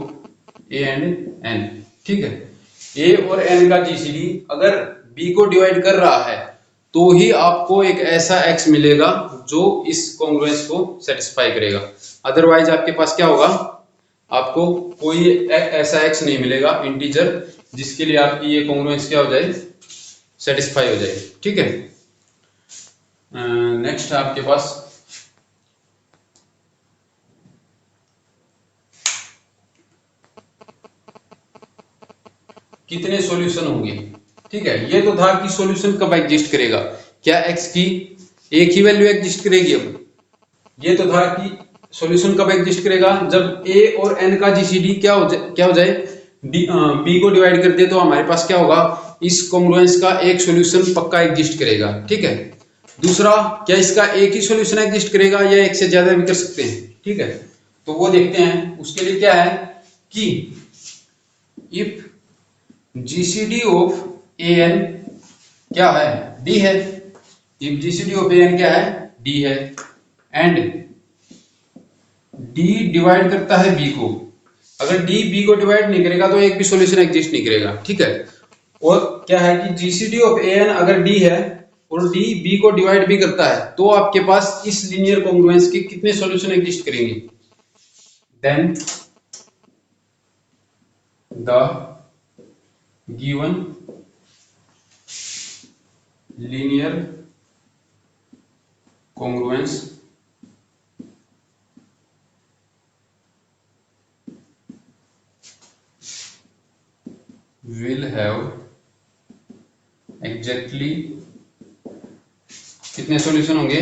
A and N। ठीक है, A और N का GCD अगर B को डिवाइड कर रहा है तो ही आपको एक ऐसा X मिलेगा जो इस कॉन्ग्रुएंस को सेटिस्फाई करेगा, अदरवाइज आपके पास क्या होगा, आपको कोई ऐसा X नहीं मिलेगा इंटीजर जिसके लिए आपकी ये कॉन्ग्रुएंस क्या हो जाए, सेटिस्फाई हो जाए। ठीक है, नेक्स्ट है आपके पास कितने सॉल्यूशन होंगे। ठीक है, ये तो था कि सॉल्यूशन कब एग्जिस्ट करेगा, क्या x की एक ही वैल्यू एग्जिस्ट करेगी। अब ये तो था कि सॉल्यूशन कब एग्जिस्ट करेगा, जब a और n का जीसीडी क्या हो जाए, b को डिवाइड कर दे तो हमारे पास क्या होगा, इस कॉन्ग्रुएंस का एक सॉल्यूशन पक्का एग्जिस्ट करेगा। ठीक है, दूसरा क्या इसका एक ही सॉल्यूशन एग्जिस्ट करेगा या एक से ज्यादा भी कर सकते हैं। ठीक है, तो वो देखते हैं। उसके लिए क्या है कि if GCD of A N क्या है, डी है, if GCD of A N क्या है, डी है, एंड डी डिवाइड करता है बी को, अगर डी बी को डिवाइड नहीं करेगा तो एक भी सॉल्यूशन एग्जिस्ट नहीं करेगा। ठीक है, और क्या है कि जीसीडी ऑफ ए एन अगर डी है और डी बी को डिवाइड भी करता है तो आपके पास इस लीनियर कॉन्ग्रुएंस के कितने सॉल्यूशन एग्जिस्ट करेंगे, then the given linear congruence will have exactly कितने सॉल्यूशन होंगे,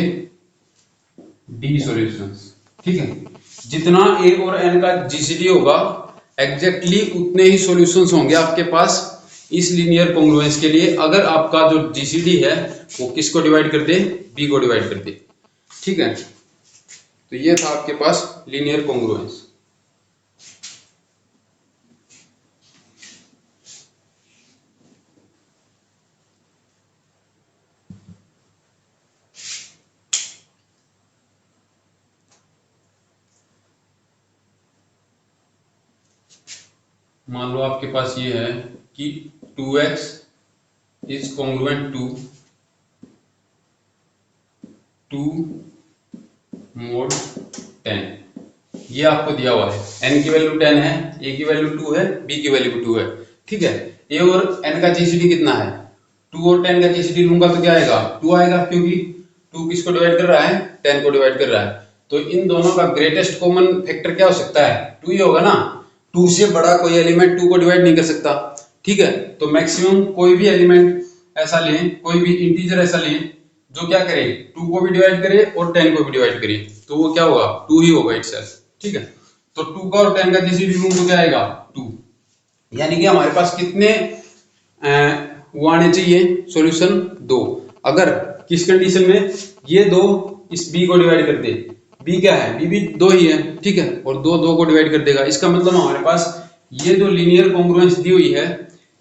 डी सॉल्यूशंस। ठीक है, जितना ए और एन का जीसीडी होगा एग्जैक्टली उतने ही सॉल्यूशंस होंगे आपके पास इस लीनियर कॉन्ग्रुएंस के लिए, अगर आपका जो जीसीडी है वो किसको डिवाइड कर दे, बी को डिवाइड कर दे। ठीक है, तो ये था आपके पास लीनियर कॉन्ग्रुएंस। मान लो आपके पास ये है कि 2x is congruent to 2 mod 10, ये आपको दिया हुआ है, n की वैल्यू 10 है, a की वैल्यू 2 है, b की वैल्यू 2 है। ठीक है, a और n का जीसीडी कितना है, 2 और 10 का जीसीडी लूंगा तो क्या आएगा, 2 आएगा, क्योंकि 2 किसको डिवाइड कर रहा है, 10 को डिवाइड कर रहा है। तो इन दोनों का ग्रेटेस्ट कॉमन फैक्टर क्या हो सकता है, 2 ही होगा ना, 2 से बड़ा कोई एलिमेंट 2 को डिवाइड नहीं कर सकता। ठीक है, तो मैक्सिमम कोई भी एलिमेंट ऐसा लें, कोई भी इंटीजर ऐसा लें जो क्या करे, 2 को भी डिवाइड करे और 10 को भी डिवाइड करे, तो वो क्या होगा, 2 ही होगा इटसेल्फ। ठीक है, तो 2 का और 10 का जीसीडी लूं तो क्या आएगा, 2, यानी कि हमारे पास कितने वो आने चाहिए सॉल्यूशन, 2। अगर किस कंडीशन में, ये 2 इस b को डिवाइड कर दे, b क्या है, b भी 2 ही है। ठीक है, और 2 को डिवाइड कर देगा, इसका मतलब हमारे पास ये जो लीनियर कॉन्ग्रुएंस दी हुई है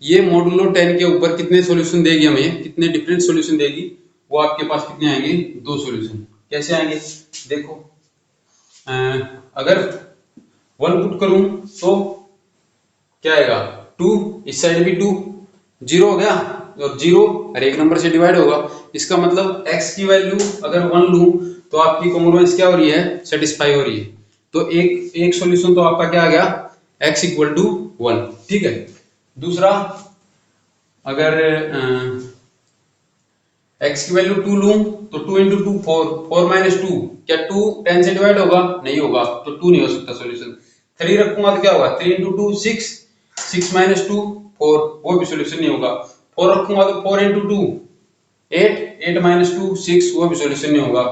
ये मॉडुलो 10 के ऊपर कितने सॉल्यूशन देगी, हमें कितने डिफरेंट सॉल्यूशन देगी, वो आपके पास कितने आएंगे, 2 सॉल्यूशन। कैसे आएंगे देखो, अगर 1 पुट करूं तो क्या आएगा 2, इस साइड भी 2, 0 हो गया और 0 हर एक नंबर से डिवाइड होगा। इसका मतलब x की वैल्यू अगर 1 लूं तो आपकी कॉन्ग्रुएंस क्या हो रही है, सेटिस्फाई हो रही है। तो एक सॉल्यूशन तो आपका क्या आ गया, x इक्वल टू 1, ठीक है। दूसरा, अगर x की वैल्यू 2 लूं तो 2 इंटू 2 4, 4 माइनस 2, क्या 2 10 से डिवाइड होगा, नहीं होगा, तो 2 नहीं हो सकता सॉल्यूशन। 3 रखूंगा तो क्या होगा, 3 इंटू 2 6, 6 माइनस 2 4, वो भी सॉल्यूशन नहीं होगा। 4 रखूंगा तो 4 इंटू 2 8, 8 माइनस 2 6, वो भी सॉल्यूशन नहीं होगा।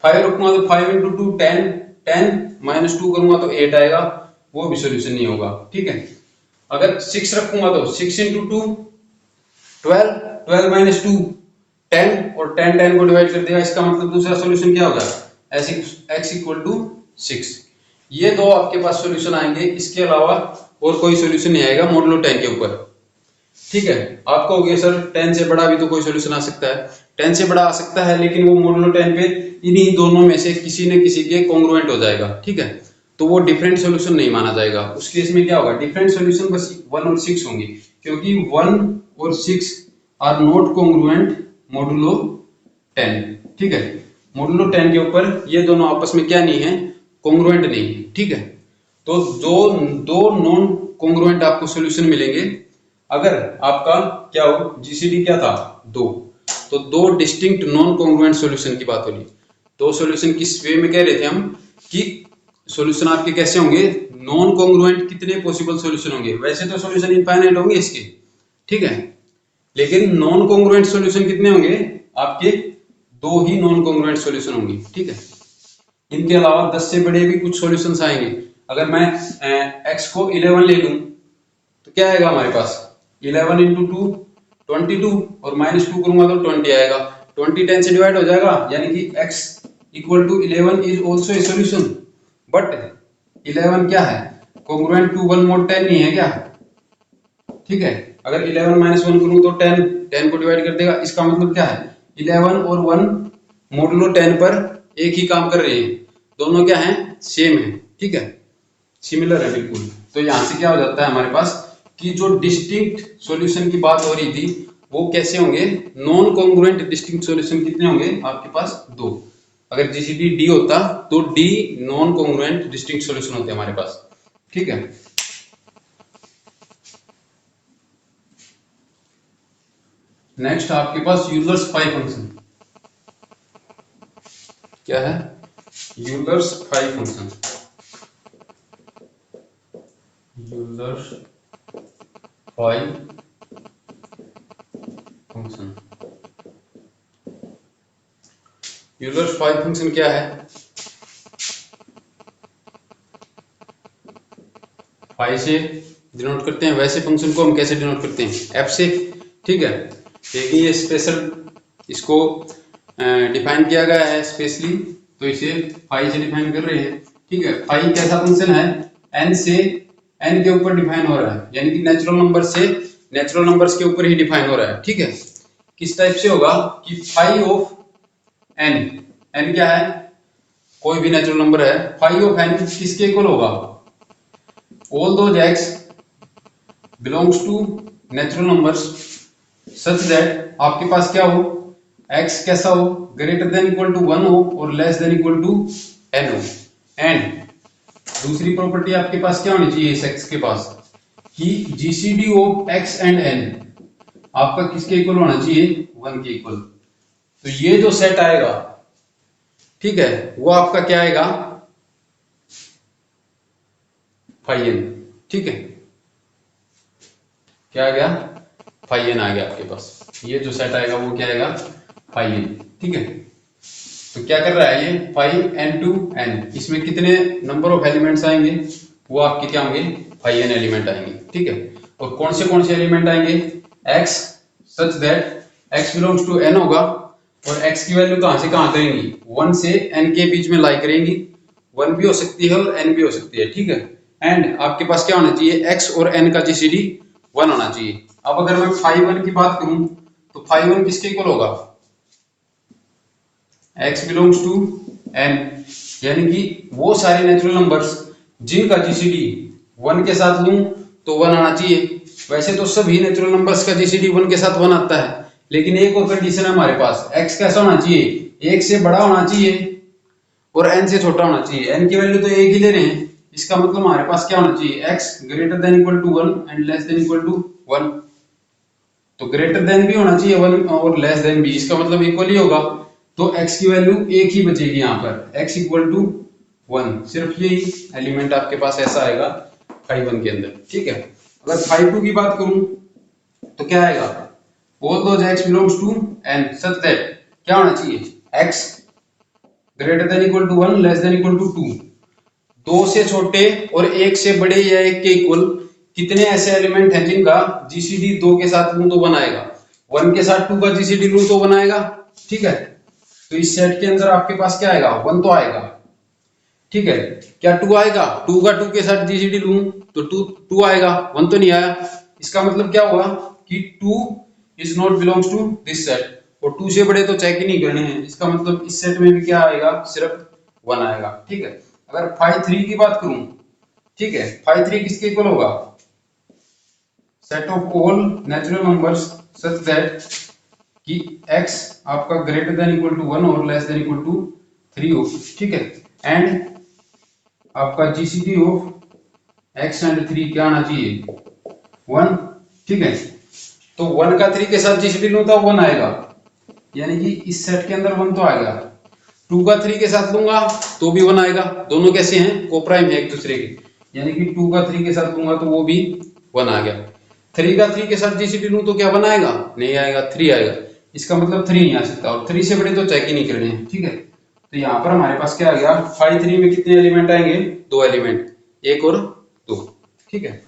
5 रखूंगा तो 5 इंटू 2 10, 10 माइनस 2 करूंगा तो 8 आएगा, वो भी सॉल्यूशन नहीं होगा, ठीक है। अगर 6 रखूंगा तो 6 इंटू 2 12, 12 माइनस 2 10, और 10 10 को डिवाइड कर देगा। इसका मतलब दूसरा सॉल्यूशन क्या होगा, x इक्वल टू 6। ये दो आपके पास सॉल्यूशन आएंगे, इसके अलावा और कोई सॉल्यूशन नहीं आएगा मॉडुलो 10 के ऊपर, ठीक है। आप कहोगे सर 10 से बड़ा भी तो कोई सॉल्यूशन आ सकता है, 10 से बड़ा आ सकता है, लेकिन वो मॉडुलो 10 पे इन्हीं दोनों में से किसी न किसी के कॉन्ग्रुएंट हो जाएगा, ठीक है। तो वो डिफरेंट सॉल्यूशन नहीं माना जाएगा। उस केस में क्या होगा, डिफरेंट सॉल्यूशन बस 1 और 6 होंगे, क्योंकि 1 और 6 आर नॉट कॉन्ग्रुएंट मॉडुलो 10, ठीक है। मॉडुलो 10 के ऊपर ये दोनों आपस में क्या नहीं है, कॉन्ग्रुएंट नहीं है, ठीक है। तो जो दो नॉन कॉन्ग्रुएंट आपको सॉल्यूशन मिलेंगे, अगर आपका क्या हो, जीसीडी क्या था 2, तो 2 डिस्टिंक्ट नॉन कॉन्ग्रुएंट सॉल्यूशन की बात हो रही। दो सॉल्यूशन किस वे में कह रहे थे हम कि सॉल्यूशन आपके कैसे होंगे, नॉन कॉन्ग्रुएंट कितने पॉसिबल सॉल्यूशन होंगे, वैसे तो सॉल्यूशन इनफाइनाइट होंगे इसके, ठीक है, लेकिन नॉन कॉन्ग्रुएंट सॉल्यूशन कितने होंगे आपके, 2 ही नॉन कॉन्ग्रुएंट सॉल्यूशन होंगे, ठीक है। इनके अलावा 10 से बड़े भी कुछ सॉल्यूशंस आएंगे। अगर मैं x को 11 ले लूं तो क्या आएगा हमारे पास, 11 इंटू 2 22, और माइनस 2 करूंगा तो 20 आएगा। 20 10 से डिवाइड हो जाएगा, यानी कि x equal to 11 is also a solution, but 11 क्या है, कॉन्ग्रुएंट टू 1 मोड 10 नहीं है क्या, ठीक है। अगर 11 माइनस 1 करूं तो 10, 10 को डिवाइड कर देगा। इसका मतलब क्या है, 11 और 1 मॉडुलो 10 पर एक ही काम कर रहे हैं, दोनों क्या है, सेम है, ठीक है, सिमिलर है बिल्कुल। तो यहां से क्या हो जाता है हमारे पास कि जो डिस्टिंक्ट सॉल्यूशन की बात हो रही थी वो कैसे होंगे, नॉन कॉन्ग्रुएंट डिस्टिंक्ट सॉल्यूशन कितने होंगे आपके पास, 2। अगर जीसीडी डी होता तो D non congruent distinct solution होते हमारे पास, ठीक है। नेक्स्ट आपके पास यूलर्स फाई फंक्शन क्या है, Euler's phi function, Euler's phi function. Euler's phi function क्या है, फाई से डिनोट करते हैं, वैसे फंक्शन को हम कैसे डिनोट करते हैं, एफ से, ठीक है। देखिए ये स्पेशल इसको डिफाइन किया गया है स्पेशली, तो इसे फाई से डिफाइन कर रहे हैं, ठीक है। फाई कैसा फंक्शन है, एन से एन के ऊपर डिफाइन हो रहा है, यानी कि नेचुरल नंबर से नेचुरल नंबर्स के ऊपर ही डिफाइन हो रहा है, ठीक है। किस टाइप से होगा कि फाई ऑफ एन, एन क्या है, कोई भी नेचुरल नंबर है, फाई ऑफ एन किसके इक्वल होगा, all those X belongs to natural numbers such that आपके पास क्या हो, x कैसा हो, ग्रेटर देन इक्वल टू 1 हो और less than equal to n हो। एंड दूसरी प्रॉपर्टी आपके पास क्या होनी चाहिए इस x के पास, कि GCD of x and n आपका किसके इक्वल होना चाहिए, 1 के इक्वल। तो ये जो सेट आएगा, ठीक है, वो आपका क्या आएगा, फाई n, ठीक है, क्या आ गया, फाई n आ गया आपके पास। ये जो सेट आएगा वो क्या आएगा, फाई n, ठीक है। तो क्या कर रहा है ये, फाई n टू n, इसमें कितने नंबर ऑफ एलिमेंट्स आएंगे, वो आपके क्या होंगे, फाई n एलिमेंट आएंगे, ठीक है। और कौन से एलिमेंट आएंगे, x such that x belongs to n होगा, और x की वैल्यू कहां से कहां करेंगी, 1 से n के बीच में लाई करेंगी, 1 भी हो सकती है और n भी हो सकती है, ठीक है। एंड आपके पास क्या होना चाहिए, x और n का जीसीडी 1 होना चाहिए। अब अगर मैं फाई 1 की बात करूं तो फाई 1 किसके इक्वल होगा, x बिलोंग्स टू n, यानी कि वो सारे नेचुरल नंबर्स जिनका जीसीडी 1 के साथ लूं तो 1 आना चाहिए। वैसे तो सभी नेचुरल नंबर्स का जीसीडी 1 के साथ 1 आता है, लेकिन एक और कंडीशन है हमारे पास, x कैसा होना चाहिए, 1 से बड़ा होना चाहिए और n से छोटा होना चाहिए। n की वैल्यू तो 1 ही ले रहे हैं, इसका मतलब हमारे पास क्या होना चाहिए, x greater than equal to 1 and less than equal to 1। तो ग्रेटर देन भी होना चाहिए 1 और लेस देन भी, इसका मतलब इक्वल ही होगा। तो x की वैल्यू 1 ही बचेगी यहाँ पर, x इक्वल टू 1। सिर्फ यही एलिमेंट आपके पास ऐसा आएगा फाई 1 के अंदर, ठीक है। अगर फाई 2 की बात करूं तो क्या आएगा, all those x belongs to n such that क्या होना चाहिए, x greater than equal to 1 less than equal to 2। 2 से छोटे और 1 से बड़े या 1 के इक्वल कितने ऐसे एलिमेंट हैं जिनका जीसीडी 2 के साथ लूं तो बनाएगा, 1 के साथ 2 का जीसीडी लूं तो बनाएगा, ठीक है। तो इस सेट के अंदर आपके पास क्या आएगा, 1 तो आएगा, ठीक है। क्या 2 आएगा, 2 का 2 के साथ जीसीडी लूं तो 2 आएगा, 1 तो नहीं आया। इसका मतलब क्या हुआ कि 2 is not belongs to this set, और 2 से बड़े तो चेक ही नहीं करने हैं, इसका मतलब इस सेट में भी क्या आएगा, सिर्फ 1 आएगा, ठीक है। अगर फाई 3 की बात करूं, ठीक है, फाई 3 किसके इक्वल होगा, set of all natural numbers such that कि x आपका ग्रेटर देन इक्वल टू 1 और लेस देन इक्वल टू 3 हो, ठीक है। एंड आपका जीसीडी ऑफ x एंड 3 क्या आना चाहिए, 1, ठीक है। तो 1 का 3 के साथ जीसीडी लूं तो 1 आएगा, यानी कि इस सेट के अंदर 1 तो आएगा। 2 का 3 के साथ लूंगा तो भी 1 आएगा, दोनों कैसे हैं, कोप्राइम है एक दूसरे के, यानी कि 2 का 3 के साथ लूंगा तो वो भी 1 आ गया। 3 का 3 के साथ जीसीडी लूं तो क्या 1 आएगा, नहीं आएगा, 3 आएगा, इसका मतलब 3 नहीं आ सकता, और 3 से बड़े तो चेक ही नहीं करने हैं, ठीक है। तो यहाँ पर हमारे पास क्या आ गया, फाई 3 में कितने एलिमेंट आएंगे, 2 एलिमेंट, 1 और 2, ठीक है।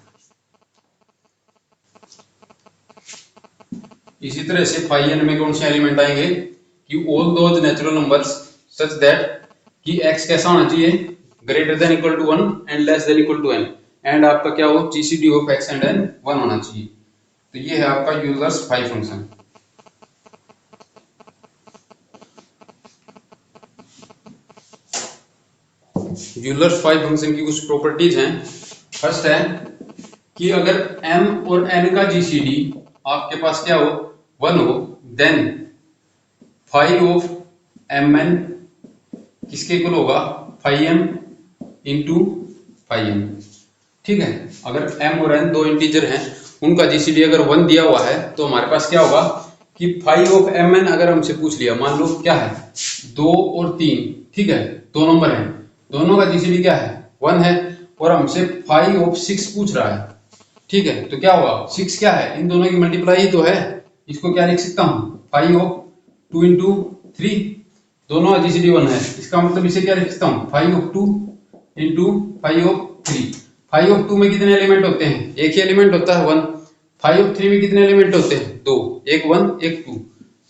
इसी तरह से फाई n में कौन से एलिमेंट आएंगे, कि all those natural numbers such that कि x कैसा होना चाहिए, greater than equal to 1 and less than equal to n, and आपका क्या हो, GCD of x and n 1 होना चाहिए। तो ये है आपका Euler's phi function. Euler's phi function की कुछ प्रॉपर्टीज हैं। फर्स्ट है कि अगर m और n का जीसीडी आपके पास क्या हो, 1 हो, देन फाई ऑफ mn किसके इक्वल होगा, phi m into phi n, ठीक है। अगर m और n दो इंटीजर हैं, उनका जीसीडी अगर 1 दिया हुआ है तो हमारे पास क्या होगा कि फाई ऑफ mn अगर हमसे पूछ लिया, मान लो क्या है 2 और 3, ठीक है, दो नंबर हैं, दोनों का जीसीडी क्या है 1 है, और हमसे फाई ऑफ 6 पूछ रहा है, ठीक है। तो क्या होगा, 6 क्या है, इन दोनों की मल्टीप्लाई ही तो है, इसको क्या लिख सकता हूँ, फाई ऑफ 2 इंटू 3, दोनों का जीसीडी 1 है, इसका मतलब इसे क्या लिख सकता हूँ, phi of 2 into phi of 3। Phi of 2 में कितने एलिमेंट होते हैं, एक ही एलिमेंट होता है 1। फाई ऑफ 3 में कितने एलिमेंट होते हैं, 2, एक 1 एक 2,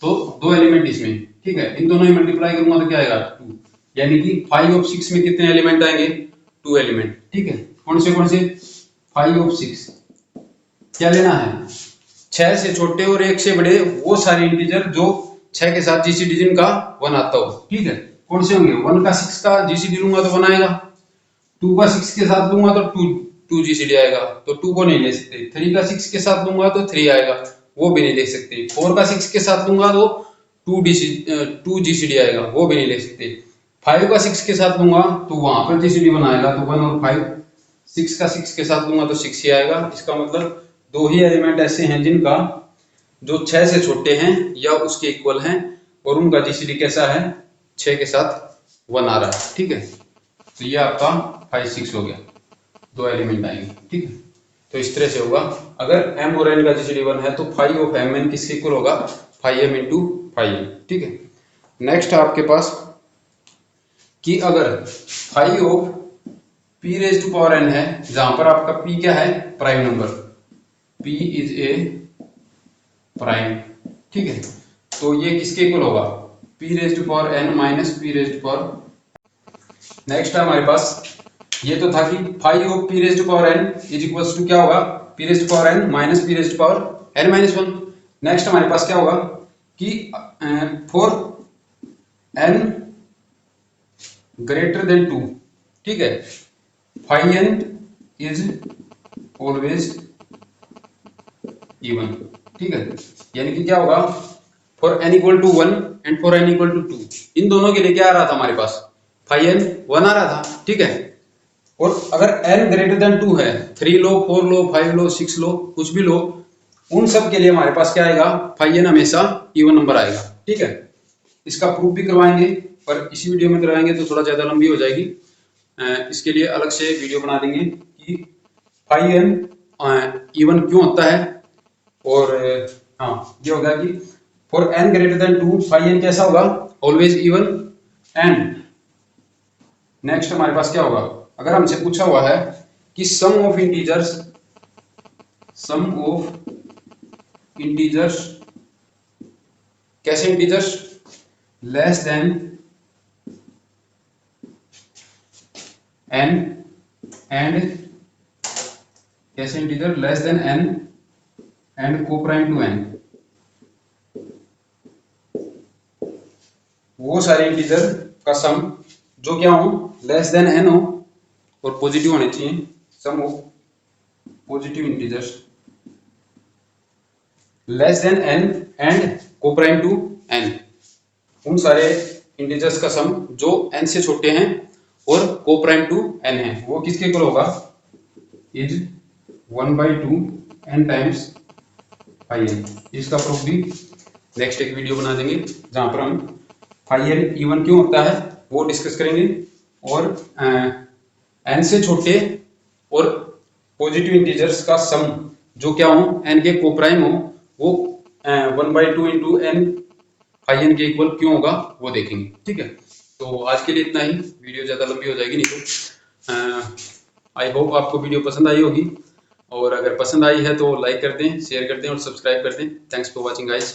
तो 2 एलिमेंट इसमें, ठीक है। इन दोनों की मल्टीप्लाई करूंगा तो क्या आएगा 2, यानी कि फाई ऑफ 6 में कितने एलिमेंट आएंगे, 2 एलिमेंट, ठीक है। कौन से, फाई ऑफ 6 क्या लेना है, 6 से छोटे और 1 से बड़े वो सारे इंटीजर जो 6 के साथ जीसीडी जिनका 1 आता हो, ठीक है। कौन से होंगे, 1 का 6 का जीसीडी लूंगा तो 1 आएगा, 2 का 6 के साथ लूंगा तो 2 जीसीडी आएगा, तो 2 को नहीं ले सकते। 3 का 6 के साथ लूंगा तो 3 आएगा, वो भी नहीं ले सकते। 4 का 6 के साथ लूंगा तो 2 जीसीडी आएगा, वो भी नहीं ले सकते। 5 का 6 के साथ लूंगा तो वहां पर जीसीडी 1 आएगा, तो 1 और 5। 6 का 6 के साथ लूंगा तो 6 ही आएगा। इसका मतलब 2 ही एलिमेंट ऐसे हैं जिनका जो 6 से छोटे हैं या उसके इक्वल हैं, और उनका जीसीडी कैसा है, 6 के साथ 1 आ रहा है, ठीक है। तो ये आपका 5 6 हो गया, 2 एलिमेंट आएंगे, ठीक है। तो इस तरह से होगा, अगर m और n का जीसीडी 1 है तो फाई ऑफ mn किसके इक्वल होगा, phi m into phi n, ठीक है। नेक्स्ट आपके पास कि अगर phi of p raise to power n है, जहां पर आपका p क्या है, prime number, p is a prime, ठीक है। तो ये किसके इक्वल होगा, p raise to power n minus p raise to power. Next है हमारे पास ये तो था कि phi of P raise to power n is equals to क्या होगा, p raise to power n minus p raise to power n minus one. Next हमारे पास क्या होगा कि for n greater than two, ठीक है, five n is always even, ठीक है। यानी कि क्या होगा, for n equal to one and for n equal to two, इन दोनों के लिए क्या आ रहा था हमारे पास, फाइव एन वन आ रहा था, ठीक है। और अगर n ग्रेटर देन टू है, 3 लो, 4 लो, 5 लो, 6 लो, कुछ भी लो, उन सब के लिए हमारे पास क्या आएगा, फाइव एन हमेशा इवन नंबर आएगा, ठीक है। इसका प्रूफ भी करवाएंगे, पर इसी वीडियो में करवाएंगे तो थोड़ा ज्यादा लंबी हो जाएगी। इसके लिए अलग से वीडियो बना देंगे कि फाइव एन इवन क्यों होता है। और हाँ, ये होगा कि for n greater than two phi n कैसा होगा, ऑलवेज इवन। एंड नेक्स्ट हमारे पास क्या होगा, अगर हमसे पूछा हुआ है कि सम ऑफ इंटीजर्स, कैसे integers, less than n and कैसे integer less than n and coprime to n, वो सारे इंटीजर का सम जो क्या हो, लेस देन n हो और पॉजिटिव होने चाहिए, sum of positive integers less than n and coprime to n, उन सारे इंटीजर्स का सम जो n से छोटे हैं और कोप्राइम टू n है, वो किसके इक्वल होगा, is 1/2 n times phi n. इसका प्रूफ भी नेक्स्ट एक वीडियो बना देंगे जहां पर हम फाइव एन इवन क्यों होता है वो डिस्कस करेंगे, और n से छोटे और पॉजिटिव इंटीजर्स का सम जो क्या हो, n के कोप्राइम हो, वो 1/2 इंटू n फाइव एन के इक्वल क्यों होगा वो देखेंगे, ठीक है। तो आज के लिए इतना ही, वीडियो ज़्यादा लंबी हो जाएगी नहीं तो। आई होप आपको वीडियो पसंद आई होगी, और अगर पसंद आई है तो लाइक कर दें, शेयर कर दें और सब्सक्राइब कर दें। Thanks for watching guys.